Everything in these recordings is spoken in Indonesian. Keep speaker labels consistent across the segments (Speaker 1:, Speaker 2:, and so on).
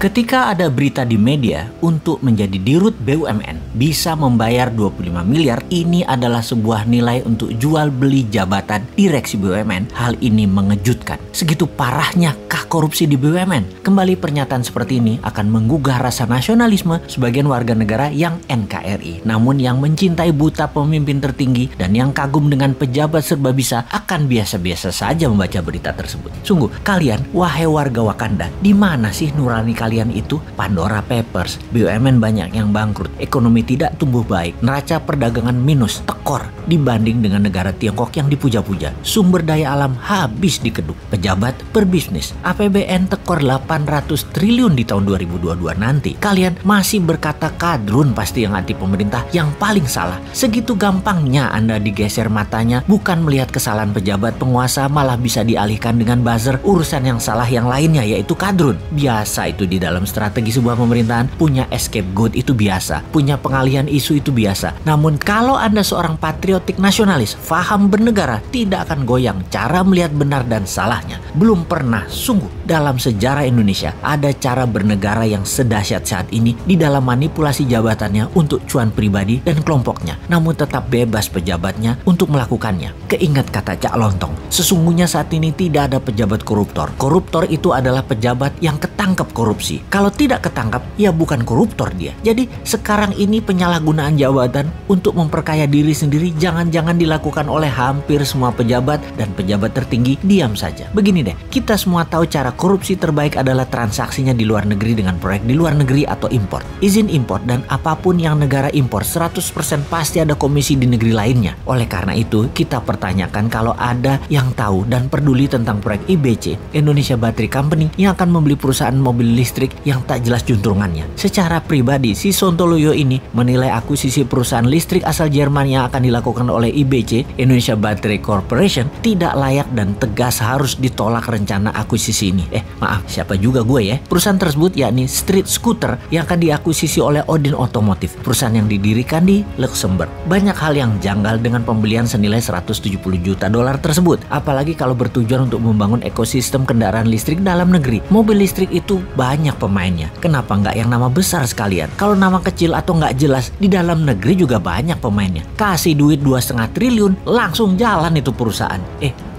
Speaker 1: Ketika ada berita di media untuk menjadi dirut BUMN bisa membayar 25 miliar, ini adalah sebuah nilai untuk jual beli jabatan direksi BUMN. Hal ini mengejutkan. Segitu parahnya kah korupsi di BUMN? Kembali pernyataan seperti ini akan menggugah rasa nasionalisme sebagian warga negara yang NKRI. Namun yang mencintai buta pemimpin tertinggi dan yang kagum dengan pejabat serba bisa akan biasa-biasa saja membaca berita tersebut. Sungguh, kalian, wahai warga Wakanda, di mana sih nurani kalian itu? Pandora Papers, BUMN banyak yang bangkrut, ekonomi tidak tumbuh baik, neraca perdagangan minus, tekor dibanding dengan negara Tiongkok yang dipuja-puja, sumber daya alam habis dikeduk, pejabat berbisnis, APBN tekor 800 triliun di tahun 2022 nanti. Kalian masih berkata kadrun pasti yang anti pemerintah yang paling salah. Segitu gampangnya Anda digeser matanya, bukan melihat kesalahan pejabat penguasa, malah bisa dialihkan dengan buzzer urusan yang salah yang lainnya, yaitu kadrun. Biasa itu di dalam strategi sebuah pemerintahan. Punya scapegoat itu biasa, punya pengalihan isu itu biasa. Namun kalau Anda seorang patriotik nasionalis, faham bernegara, tidak akan goyang cara melihat benar dan salahnya. Belum pernah sungguh dalam sejarah Indonesia ada cara bernegara yang sedahsyat saat ini di dalam manipulasi jabatannya untuk cuan pribadi dan kelompoknya, namun tetap bebas pejabatnya untuk melakukannya. Keingat kata Cak Lontong, sesungguhnya saat ini tidak ada pejabat koruptor. Koruptor itu adalah pejabat yang ketangkep korupsi. Kalau tidak ketangkap, ya bukan koruptor dia. Jadi sekarang ini penyalahgunaan jabatan untuk memperkaya diri sendiri jangan-jangan dilakukan oleh hampir semua pejabat, dan pejabat tertinggi diam saja. Begini deh, kita semua tahu cara korupsi terbaik adalah transaksinya di luar negeri dengan proyek di luar negeri atau impor. Izin impor dan apapun yang negara impor 100% pasti ada komisi di negeri lainnya. Oleh karena itu, kita pertanyakan kalau ada yang tahu dan peduli tentang proyek IBC, Indonesia Battery Company, yang akan membeli perusahaan mobil listrik yang tak jelas juntrungannya. Secara pribadi, si Sontoloyo ini menilai akuisisi perusahaan listrik asal Jerman yang akan dilakukan oleh IBC, Indonesia Battery Corporation, tidak layak dan tegas harus ditolak rencana akuisisi ini. Maaf, siapa juga gue ya? Perusahaan tersebut yakni Street Scooter yang akan diakuisisi oleh Odin Otomotif, perusahaan yang didirikan di Luxembourg. Banyak hal yang janggal dengan pembelian senilai 170 juta dolar tersebut, apalagi kalau bertujuan untuk membangun ekosistem kendaraan listrik dalam negeri. Mobil listrik itu banyak pemainnya. Kenapa nggak yang nama besar sekalian? Kalau nama kecil atau nggak jelas, di dalam negeri juga banyak pemainnya. Kasih duit 2,5 triliun, langsung jalan itu perusahaan.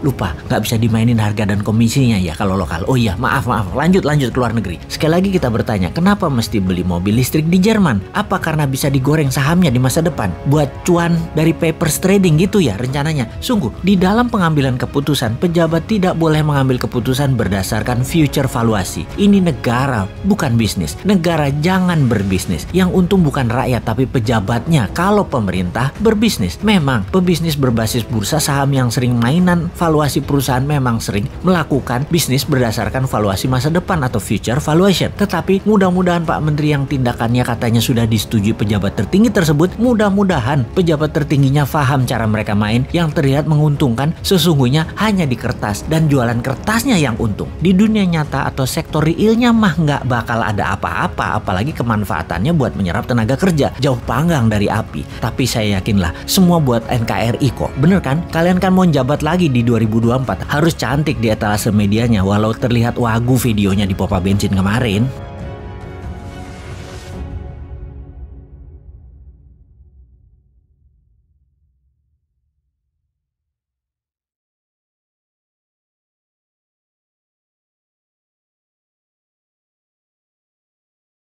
Speaker 1: Lupa, nggak bisa dimainin harga dan komisinya ya kalau lokal. Oh iya, maaf, lanjut ke luar negeri. Sekali lagi kita bertanya, kenapa mesti beli mobil listrik di Jerman? Apa karena bisa digoreng sahamnya di masa depan? Buat cuan dari papers trading gitu ya rencananya? Sungguh, di dalam pengambilan keputusan, pejabat tidak boleh mengambil keputusan berdasarkan future valuasi. Ini negara, bukan bisnis. Negara jangan berbisnis. Yang untung bukan rakyat, tapi pejabatnya. Kalau pemerintah berbisnis, memang pebisnis berbasis bursa saham yang sering mainan valuasi perusahaan memang sering melakukan bisnis berdasarkan valuasi masa depan atau future valuation. Tetapi mudah-mudahan Pak Menteri yang tindakannya katanya sudah disetujui pejabat tertinggi tersebut, mudah-mudahan pejabat tertingginya paham cara mereka main yang terlihat menguntungkan sesungguhnya hanya di kertas dan jualan kertasnya yang untung. Di dunia nyata atau sektor realnya mah nggak bakal ada apa-apa, apalagi kemanfaatannya buat menyerap tenaga kerja. Jauh panggang dari api. Tapi saya yakinlah semua buat NKRI kok. Bener kan? Kalian kan mau jabat lagi di 2024, harus cantik di etalase medianya walau terlihat wagu videonya di pompa bensin kemarin.